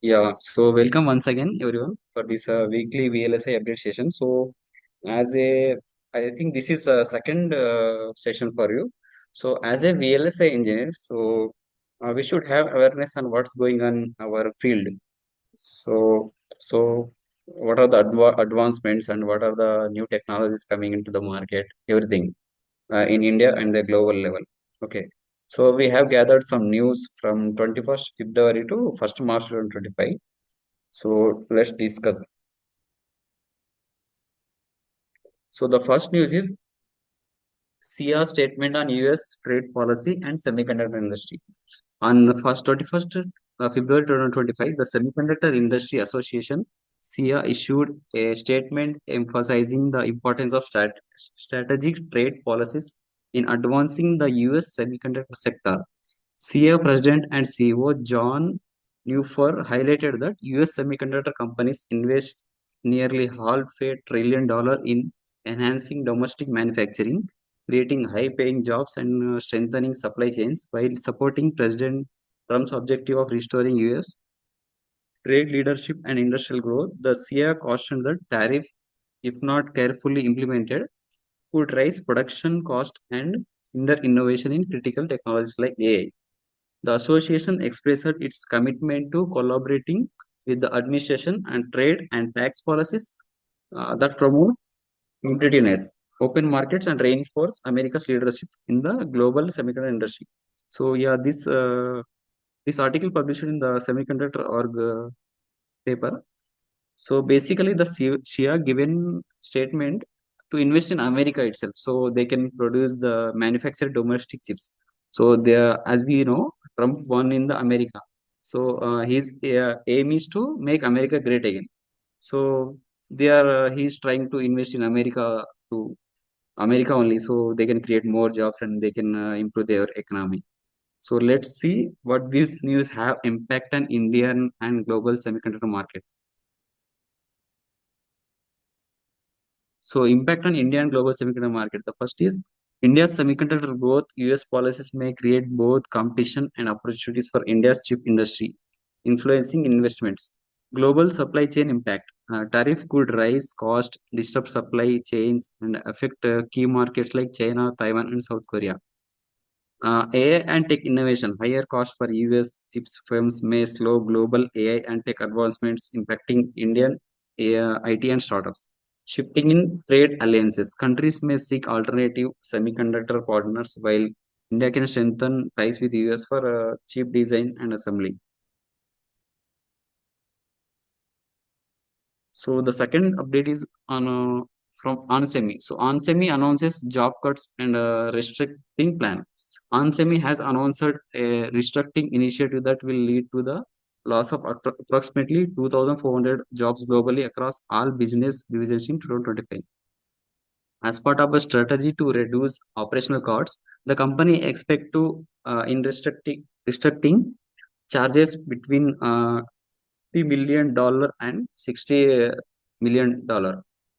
Yeah, so welcome once again, everyone, for this weekly VLSI update session. So, as a, I think this is a second session for you. So, as a VLSI engineer, so we should have awareness on what's going on our field. So, what are the advancements and what are the new technologies coming into the market? Everything in India and the global level. Okay. So we have gathered some news from 21st February to 1st March 2025. So let's discuss. So the first news is SIA statement on US trade policy and semiconductor industry. On the first 21st February 2025, the Semiconductor Industry Association SIA issued a statement emphasizing the importance of strategic trade policies in advancing the US semiconductor sector. SIA President and CEO John Newfer highlighted that US semiconductor companies invest nearly $500 billion in enhancing domestic manufacturing, creating high-paying jobs and strengthening supply chains while supporting President Trump's objective of restoring US trade leadership and industrial growth. The SIA cautioned that tariff, if not carefully implemented, could raise production cost and hinder innovation in critical technologies like AI. The association expressed its commitment to collaborating with the administration and trade and tax policies that promote competitiveness, open markets, and reinforce America's leadership in the global semiconductor industry. So, yeah, this article published in the Semiconductor Org paper. So basically, the Shia given statement to invest in America itself, so they can produce the manufactured domestic chips. So they, as we know, Trump won in the America. So his aim is to make America great again. So he's trying to invest in America only, so they can create more jobs and they can improve their economy. So let's see what these news have impact on Indian and global semiconductor market. So impact on India and global semiconductor market. The first is India's semiconductor growth. US policies may create both competition and opportunities for India's chip industry, influencing investments. Global supply chain impact. Tariff could rise cost, disrupt supply chains, and affect key markets like China, Taiwan, and South Korea. AI and tech innovation. Higher cost for US chips firms may slow global AI and tech advancements, impacting Indian IT and startups. Shifting in trade alliances. Countries may seek alternative semiconductor partners while India can strengthen ties with US for chip design and assembly. So the second update is on from Onsemi. So Onsemi announces job cuts and restricting plan. Onsemi has announced a restricting initiative that will lead to the loss of approximately 2,400 jobs globally across all business divisions in 2025. As part of a strategy to reduce operational costs, the company expect to in restricting charges between $50 million and $60 million,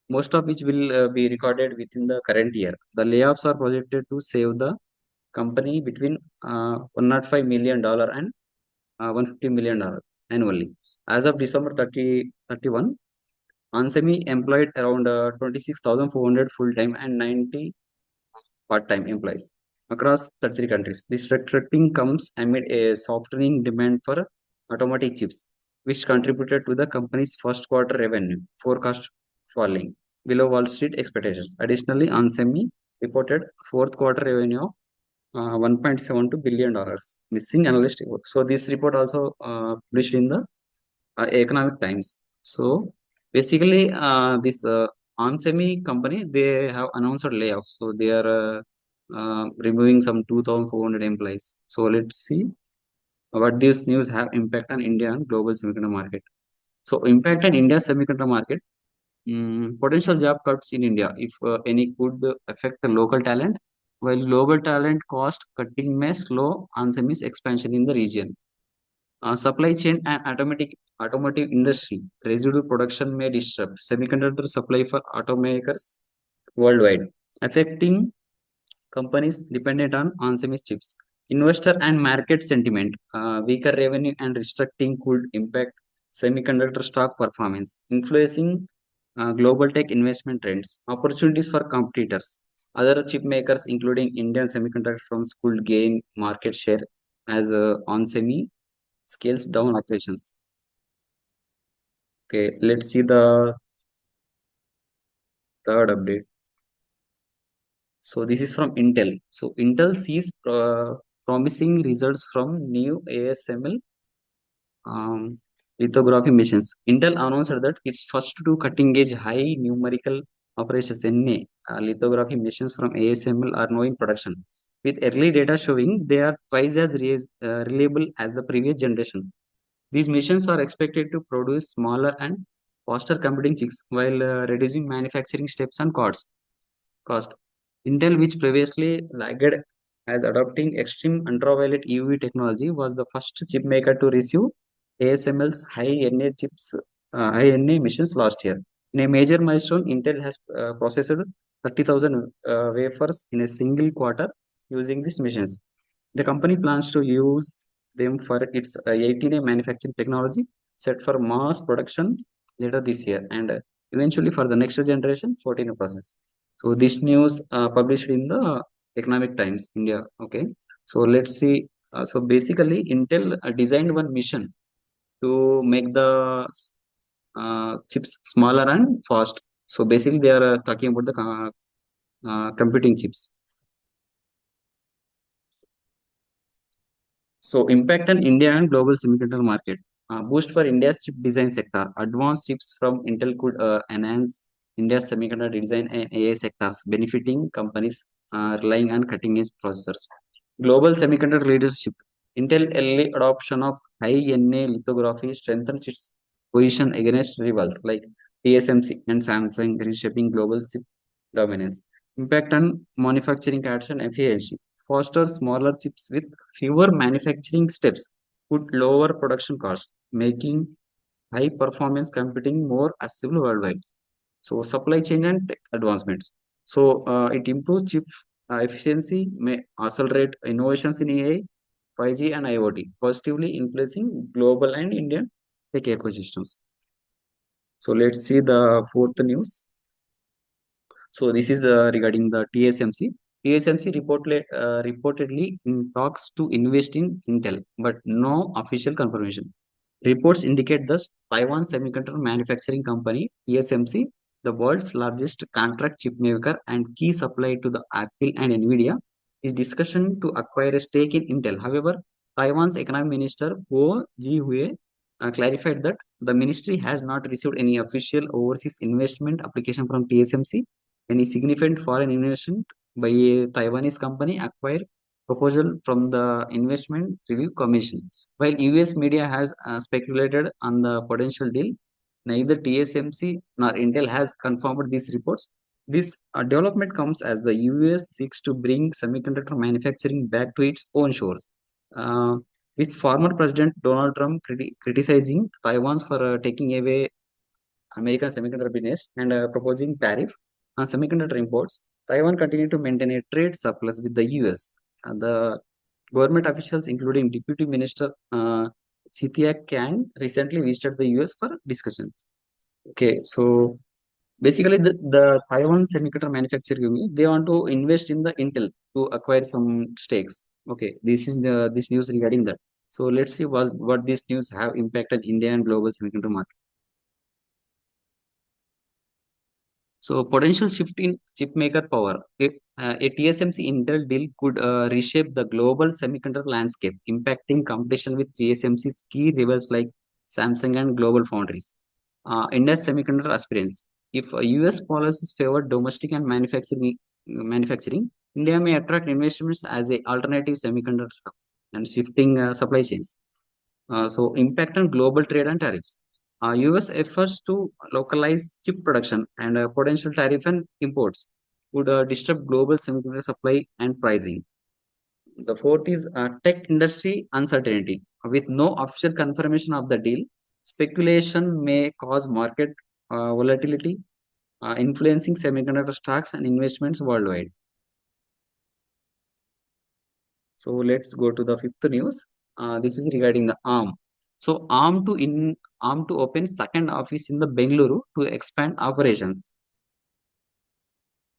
most of which will be recorded within the current year. The layoffs are projected to save the company between $105 million and $150 million annually. As of December 31, Onsemi employed around 26,400 full-time and 90 part-time employees across 33 countries. This restructuring comes amid a softening demand for automotive chips, which contributed to the company's first quarter revenue forecast falling below Wall Street expectations. Additionally, Onsemi reported fourth quarter revenue of $1.72 billion, missing analyst report. So this report also published in the Economic Times. So basically, this Onsemi company, they have announced layoffs. So they are removing some 2,400 employees. So let's see what these news have impact on India and global semiconductor market. So impact on India semiconductor market. Potential job cuts in India, if any, could affect the local talent, while global talent cost cutting may slow Onsemi's expansion in the region. Supply chain and automotive industry. Residual production may disrupt semiconductor supply for automakers worldwide, affecting companies dependent on semi chips. Investor and market sentiment. Weaker revenue and restructuring could impact semiconductor stock performance, influencing global tech investment trends, opportunities for competitors. Other chip makers, including Indian semiconductor firms, could gain market share as on semi scales down operations. Okay, let's see the third update. So this is from Intel. So Intel sees promising results from new ASML um, lithography machines. Intel announced that its first two cutting-edge high numerical operations NA lithography machines from ASML are now in production, with early data showing they are twice as reliable as the previous generation. These machines are expected to produce smaller and faster computing chips while reducing manufacturing steps and cost. Intel, which previously lagged as adopting extreme ultraviolet UV technology, was the first chip maker to receive ASML's high NA missions last year. In a major milestone, Intel has processed 30,000 wafers in a single quarter using these missions. The company plans to use them for its 18A manufacturing technology set for mass production later this year and eventually for the next generation 14A process. So this news published in the Economic Times, India. Okay. So let's see. So basically, Intel designed one mission to make the chips smaller and fast. So basically, they are talking about the computing chips. So impact on India and global semiconductor market. Boost for India's chip design sector. Advanced chips from Intel could enhance India's semiconductor design and AI sectors, benefiting companies relying on cutting-edge processors. Global semiconductor leadership. Intel early adoption of high NA lithography strengthens its position against rivals like TSMC and Samsung, reshaping global chip dominance. Impact on manufacturing cuts and efficiency. Foster smaller chips with fewer manufacturing steps could lower production costs, making high performance computing more accessible worldwide. So supply chain and tech advancements. So it improves chip efficiency, may accelerate innovations in AI, 5G and IoT, positively influencing global and Indian tech ecosystems. So let's see the fourth news. So this is regarding the TSMC. TSMC reportedly in talks to invest in Intel, but no official confirmation. Reports indicate that Taiwan Semiconductor Manufacturing Company (TSMC), the world's largest contract chip maker and key supplier to the Apple and Nvidia, is discussion to acquire a stake in Intel. However, Taiwan's Economic Minister Ho Ji-hui clarified that the ministry has not received any official overseas investment application from TSMC. Any significant foreign investment by a Taiwanese company acquired proposal from the Investment Review Commission. While US media has speculated on the potential deal, neither TSMC nor Intel has confirmed these reports. This development comes as the US seeks to bring semiconductor manufacturing back to its own shores. Uh, with former President Donald Trump criticizing Taiwan for taking away American semiconductor business and proposing tariff on semiconductor imports, Taiwan continued to maintain a trade surplus with the US. The government officials, including Deputy Minister Cynthia Kang, recently visited the US for discussions. Okay, so basically, the Taiwan semiconductor manufacturing unit, they want to invest in the Intel to acquire some stakes. Okay, this is the this news regarding that. So let's see what these news have impacted India and global semiconductor market. So potential shift in chip maker power. If a TSMC Intel deal could reshape the global semiconductor landscape, impacting competition with TSMC's key rivals like Samsung and Global Foundries. India's semiconductor aspirants. If US policies favor domestic and manufacturing, India may attract investments as a alternative semiconductor hub and shifting supply chains. So impact on global trade and tariffs. US efforts to localize chip production and potential tariff and imports would disturb global semiconductor supply and pricing. The fourth is tech industry uncertainty. With no official confirmation of the deal, speculation may cause market volatility, influencing semiconductor stocks and investments worldwide. So let's go to the fifth news. This is regarding the ARM. So ARM to open second office in the Bengaluru to expand operations.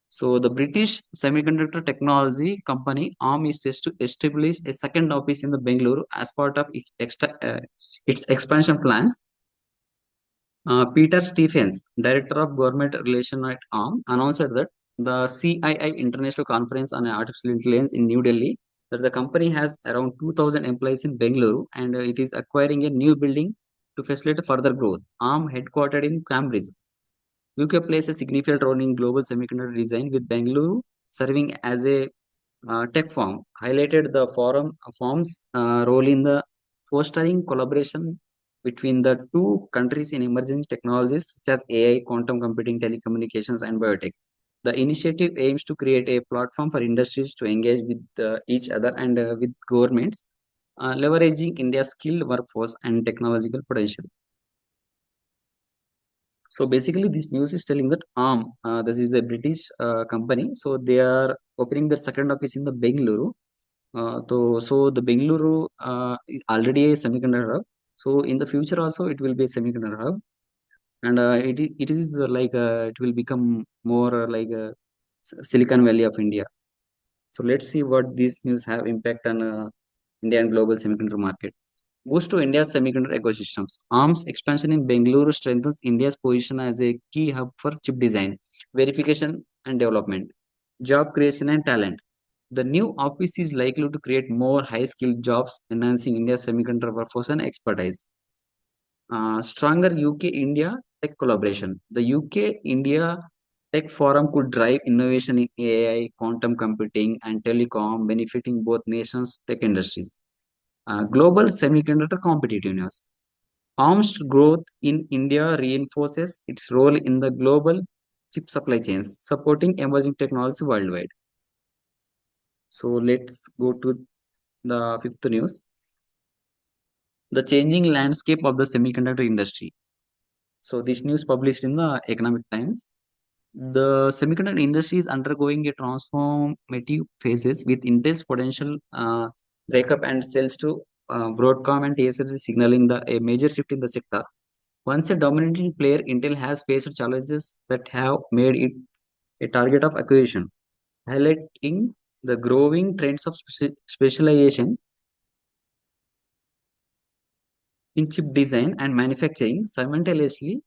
So the British semiconductor technology company ARM is set to establish a second office in the Bengaluru as part of its expansion plans. Peter Stephens, Director of Government Relations at ARM, announced that the CII International Conference on Artificial Intelligence in New Delhi that the company has around 2,000 employees in Bengaluru and it is acquiring a new building to facilitate further growth. ARM, headquartered in Cambridge, UK, plays a significant role in global semiconductor design, with Bengaluru serving as a tech firm, highlighted the form's role in the fostering collaboration between the two countries in emerging technologies such as AI, quantum computing, telecommunications, and biotech. The initiative aims to create a platform for industries to engage with each other and with governments, leveraging India's skilled workforce and technological potential. So basically, this news is telling that ARM, this is a British company, so they are opening their second office in the Bengaluru. So the Bengaluru is already a semiconductor hub. So in the future also it will be a semiconductor hub, and it is it will become more like a Silicon Valley of India. So let's see what these news have impact on India and global semiconductor market. Boost to India's semiconductor ecosystems. ARM's expansion in Bengaluru strengthens India's position as a key hub for chip design, verification, and development, job creation, and talent. The new office is likely to create more high skilled jobs, enhancing India's semiconductor workforce and expertise. Stronger UK India tech collaboration. The UK India Tech Forum could drive innovation in AI, quantum computing, and telecom, benefiting both nations' tech industries. Global semiconductor competitiveness. Arms growth in India reinforces its role in the global chip supply chains, supporting emerging technology worldwide. So let's go to the fifth news. The changing landscape of the semiconductor industry. So this news published in the Economic Times. The semiconductor industry is undergoing a transformative phases with intense potential breakup and sales to Broadcom and TSMC signaling a major shift in the sector. Once a dominating player, Intel has faced challenges that have made it a target of acquisition, highlighting the growing trends of specialization in chip design and manufacturing. Simultaneously,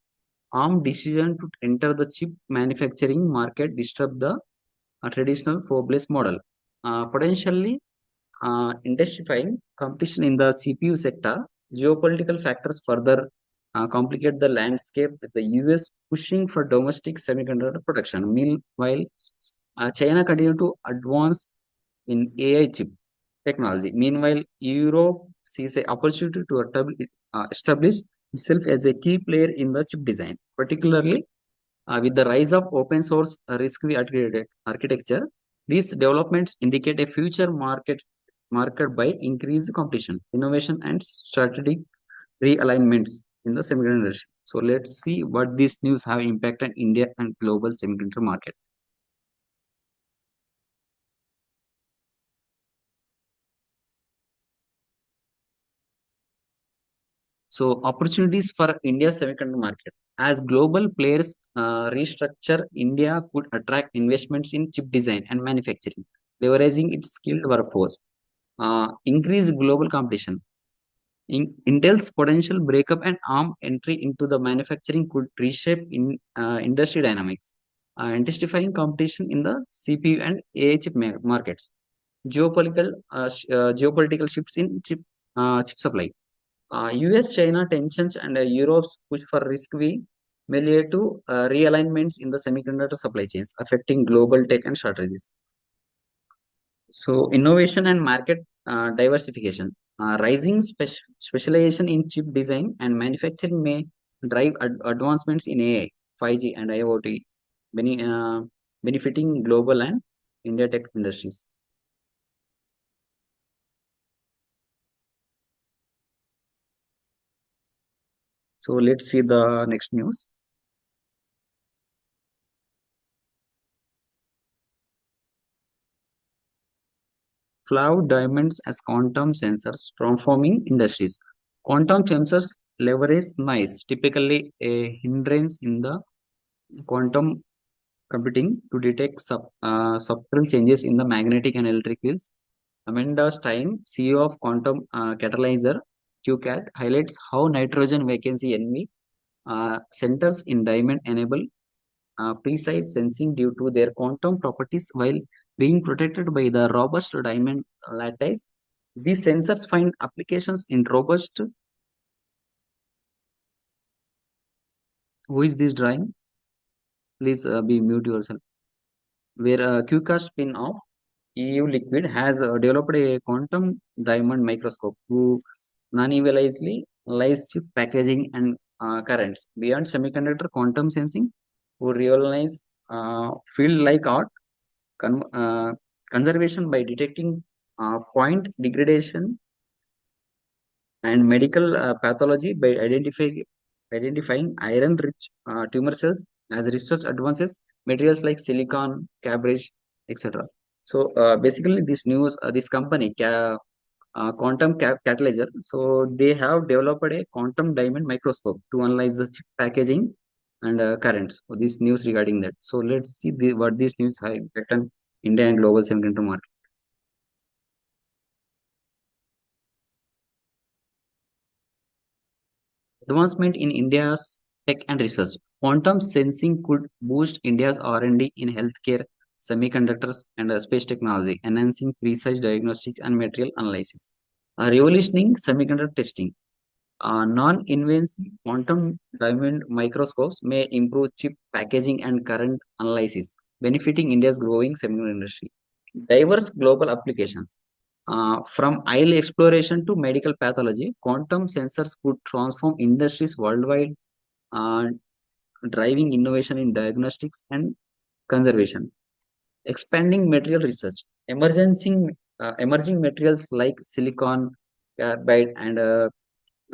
ARM decision to enter the chip manufacturing market disrupt the traditional fabless model, potentially intensifying competition in the CPU sector. Geopolitical factors further complicate the landscape, with the US pushing for domestic semiconductor production. Meanwhile, China continue to advance in AI chip technology. Meanwhile, Europe sees an opportunity to establish itself as a key player in the chip design, particularly with the rise of open source risk-free architecture. These developments indicate a future market marked by increased competition, innovation, and strategic realignments in the semiconductor industry. So let's see what these news have impacted India and global semiconductor market. So opportunities for India's semiconductor market. As global players restructure, India could attract investments in chip design and manufacturing, leveraging its skilled workforce. Increase global competition. Intel's potential breakup and ARM entry into the manufacturing could reshape industry dynamics, intensifying competition in the CPU and AI chip markets. Geopolitical shifts in chip supply. US-China tensions and Europe's push for risk-free may lead to realignments in the semiconductor supply chains, affecting global tech and strategies. So, innovation and market diversification. Rising specialization in chip design and manufacturing may drive advancements in AI, 5G, and IoT, benefiting global and India tech industries. So, let's see the next news. Cloud diamonds as quantum sensors transforming industries. Quantum sensors leverage noise, typically a hindrance in the quantum computing to detect subtle changes in the magnetic and electric fields. Amanda Stein, CEO of Quantum Catalyzer QCAT, highlights how nitrogen vacancy NV centers in diamond enable precise sensing due to their quantum properties while being protected by the robust diamond lattice. These sensors find applications in robust. Who is this drawing? Please be mute yourself. Where QCAT spin off EU Liquid has developed a quantum diamond microscope to non-evaluably analyze chip packaging and currents. Beyond semiconductor quantum sensing, who realize field like art conservation by detecting point degradation and medical pathology by identifying iron-rich tumor cells as research advances, materials like silicon, cabbage, etc. So basically, this company, Catalyzer, so they have developed a quantum diamond microscope to analyze the chip packaging and currents. So this news regarding that. So let's see what this news have impact on India and global semiconductor market. Advancement in India's tech and research. Quantum sensing could boost India's R&D in healthcare, semiconductors, and space technology, enhancing precise diagnostics and material analysis. Revolutioning semiconductor testing. Non-invasive quantum diamond microscopes may improve chip packaging and current analysis, benefiting India's growing semiconductor industry. Diverse global applications. From oil exploration to medical pathology, quantum sensors could transform industries worldwide, uh, driving innovation in diagnostics and conservation. Expanding material research. Emerging materials like silicon, carbide, and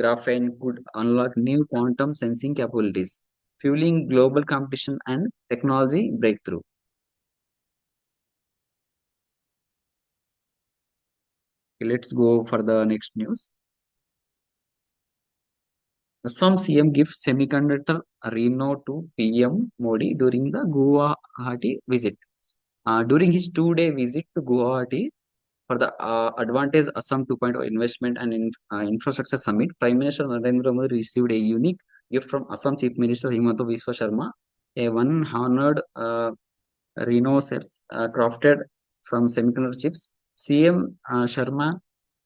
graphene could unlock new quantum sensing capabilities, fueling global competition and technology breakthrough. Okay, let's go for the next news. Assam CM gives semiconductor Reno to PM Modi during the Guwahati visit. During his 2 day visit to Guwahati for the Advantage Assam 2.0 Investment and Infrastructure Summit, Prime Minister Narendra Modi received a unique gift from Assam Chief Minister Himanta Biswa Sharma, a one-honored Reno sets crafted from semiconductor chips. CM Sharma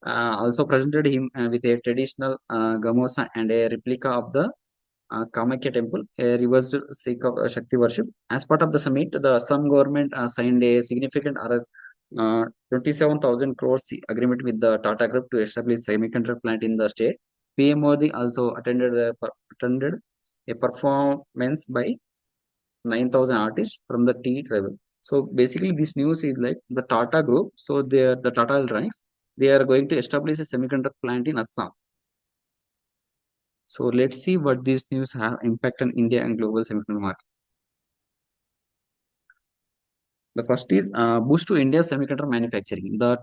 also presented him with a traditional gamosa and a replica of the Kamakya temple, a reversed Sikh of Shakti worship. As part of the summit, the Assam government signed a significant RS 27,000 crores agreement with the Tata Group to establish semiconductor plant in the state. PM Modi also attended a performance by 9,000 artists from the tea travel. So basically, this news is like the Tata Group. So they are the Tata Electronics. They are going to establish a semiconductor plant in Assam. So let's see what these news have impact on India and global semiconductor market. The first is boost to India semiconductor manufacturing. The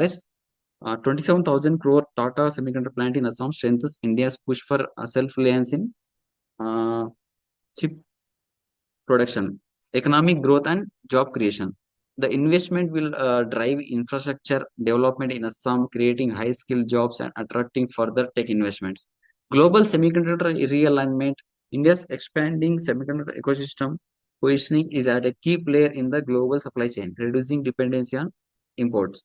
RS 27,000 crore Tata semiconductor plant in Assam strengthens India's push for self-reliance in uh, chip production, economic growth, and job creation. The investment will drive infrastructure development in Assam, creating high skilled jobs and attracting further tech investments. Global semiconductor realignment. India's expanding semiconductor ecosystem positioning is at a key player in the global supply chain, reducing dependency on imports.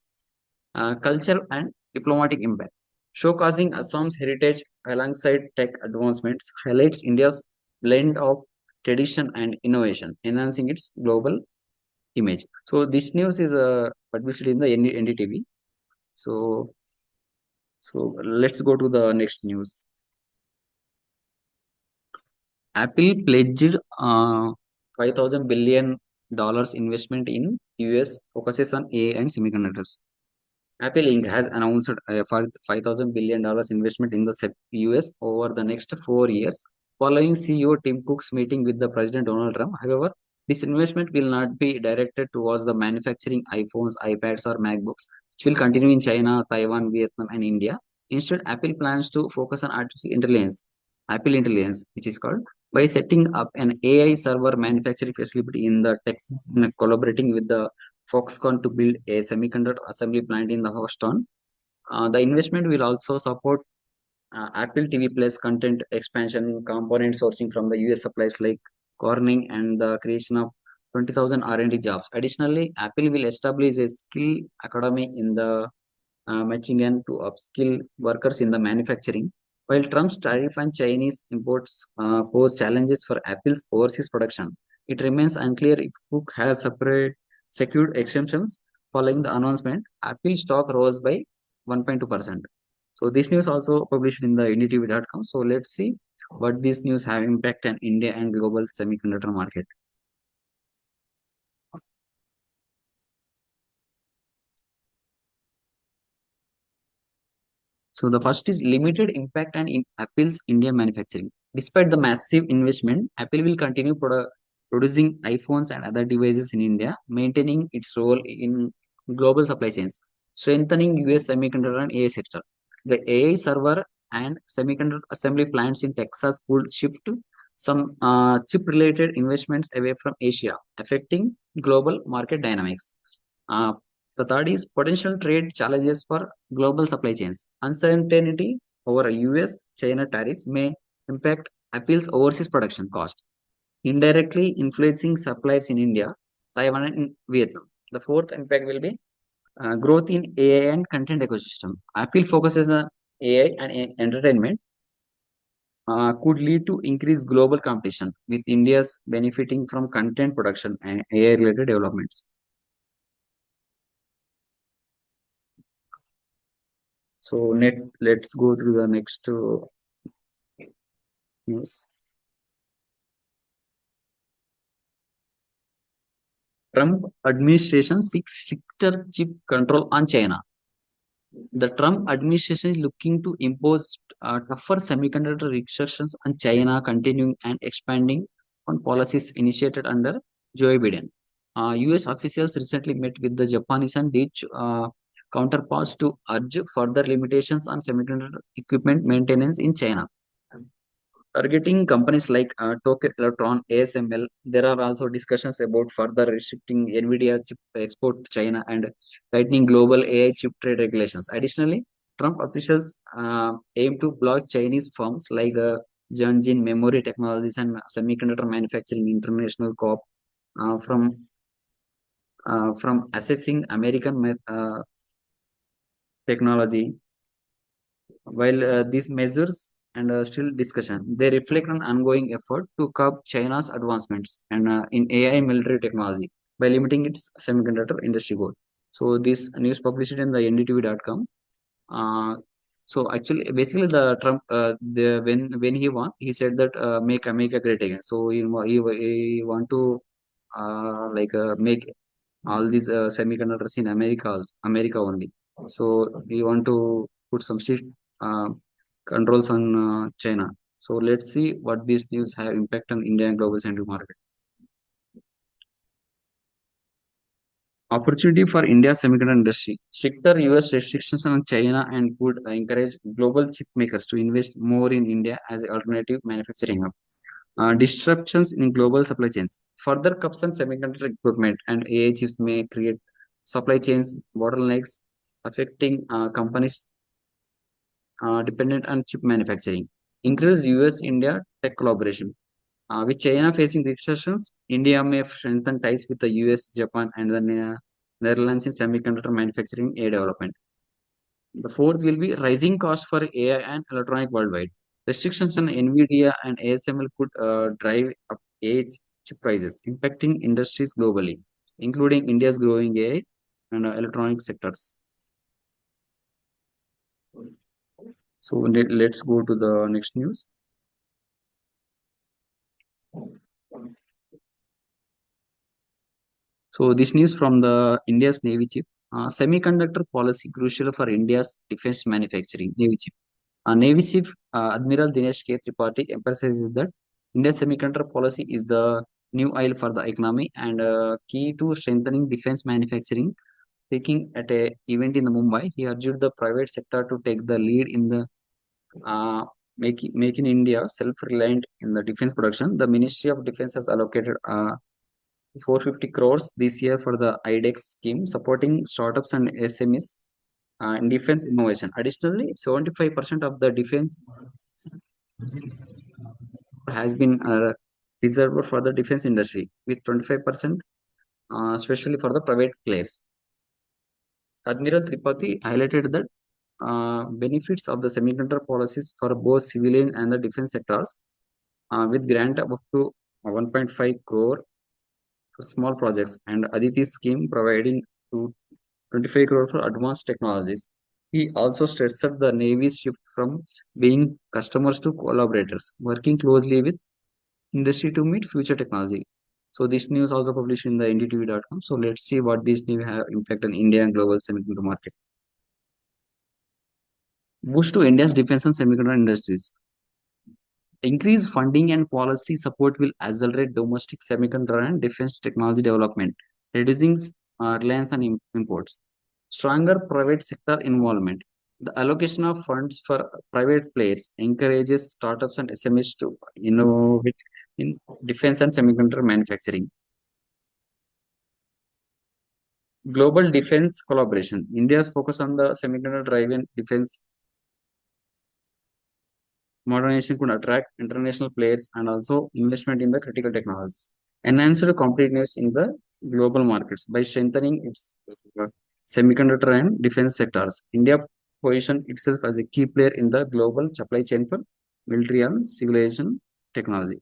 Cultural and diplomatic impact. Showcasing Assam's heritage alongside tech advancements highlights India's blend of tradition and innovation, enhancing its global image. So this news is published in the NDTV. So let's go to the next news. Apple pledged $5,000 billion investment in US, focuses on AI and semiconductors. Apple Inc. has announced a $5,000 billion investment in the US over the next 4 years, following CEO Tim Cook's meeting with the President Donald Trump. However, this investment will not be directed towards the manufacturing iPhones, iPads, or MacBooks, which will continue in China, Taiwan, Vietnam, and India. Instead, Apple plans to focus on artificial intelligence, Apple Intelligence, which is called, by setting up an AI server manufacturing facility in the Texas and collaborating with the Foxconn to build a semiconductor assembly plant in the Houston. The investment will also support Apple TV Plus content expansion, component sourcing from the US suppliers like Corning, and the creation of 20,000 R&D jobs. Additionally, Apple will establish a skill academy in the Michigan to upskill workers in the manufacturing. While Trump's tariff on Chinese imports pose challenges for Apple's overseas production, it remains unclear if Cook has separate secured exemptions. Following the announcement, Apple stock rose by 1.2%. So this news also published in the indtv.com. So let's see what these news have impact on India and global semiconductor market. So the first is limited impact on Apple's India manufacturing. Despite the massive investment, Apple will continue producing iPhones and other devices in India, maintaining its role in global supply chains, strengthening US semiconductor and AI sector. The AI server and semiconductor assembly plants in Texas could shift some chip-related investments away from Asia, affecting global market dynamics. Uh, the third is potential trade challenges for global supply chains. Uncertainty over US China tariffs may impact Apple's overseas production cost, indirectly influencing suppliers in India, Taiwan, and Vietnam. The fourth impact will be growth in AI and content ecosystem. Apple focuses on AI and entertainment could lead to increased global competition, with India's benefiting from content production and AI related developments. So let's go through the next news. Trump administration seeks stricter chip control on China. The Trump administration is looking to impose tougher semiconductor restrictions on China, continuing and expanding on policies initiated under Joe Biden. US officials recently met with the Japanese and Dutch counterparts to urge further limitations on semiconductor equipment maintenance in China. Targeting companies like Tokyo Electron, ASML, there are also discussions about further restricting NVIDIA chip export to China and tightening global AI chip trade regulations. Additionally, Trump officials aim to block Chinese firms like Jianjin Memory Technologies and Semiconductor Manufacturing International Corp from assessing American technology. While these measures and still discussion, they reflect an ongoing effort to curb China's advancements and in AI military technology by limiting its semiconductor industry growth. So this news published in the ndtv.com. Uh, so actually, basically, the Trump, when he won, he said that make America great again. So he want to make all these semiconductors in America only. So we want to put some strict uh, controls on China. So let's see what these news have impact on India and global scientific market. Opportunity for India's semiconductor industry. Stricter US restrictions on China and could encourage global chip makers to invest more in India as an alternative manufacturing hub. Disruptions in global supply chains. Further cuts on semiconductor equipment and AI chips may create supply chains bottlenecks affecting companies dependent on chip manufacturing. Increase US-India tech collaboration. With China facing restrictions, India may strengthen ties with the US, Japan, and the Netherlands in semiconductor manufacturing AI development. The fourth will be rising costs for AI and electronic worldwide. Restrictions on NVIDIA and ASML could drive up AI chip prices, impacting industries globally, including India's growing AI and electronic sectors. So let's go to the next news. So this news from the India's Navy Chief. Semiconductor policy crucial for India's defense manufacturing. Navy Chief. Navy Chief Admiral Dinesh K. Tripathi emphasizes that India's semiconductor policy is the new oil for the economy and key to strengthening defense manufacturing. Speaking at a event in Mumbai, he urged the private sector to take the lead in the uh, making India self-reliant in the defense production. The Ministry of Defense has allocated 450 crores this year for the IDEX scheme, supporting startups and SMEs in defense innovation. Additionally, 75% of the defense has been reserved for the defense industry, with 25% especially for the private players. Admiral Tripathi highlighted that benefits of the semiconductor policies for both civilian and the defense sectors, with grant of up to 1.5 crore for small projects, and Aditi scheme providing to 25 crore for advanced technologies. He also stressed the Navy's shift from being customers to collaborators, working closely with industry to meet future technology. So this news also published in the ndtv.com. So let's see what this news have impact on India and global semiconductor market. Boost to India's defense and semiconductor industries. Increased funding and policy support will accelerate domestic semiconductor and defense technology development, reducing reliance on imports. Stronger private sector involvement. The allocation of funds for private players encourages startups and SMEs to innovate in defense and semiconductor manufacturing. Global defense collaboration. India's focus on the semiconductor driven defense modernization could attract international players and also investment in the critical technologies. Enhanced competitiveness in the global markets by strengthening its semiconductor and defense sectors. India positioned itself as a key player in the global supply chain for military and civilization technology.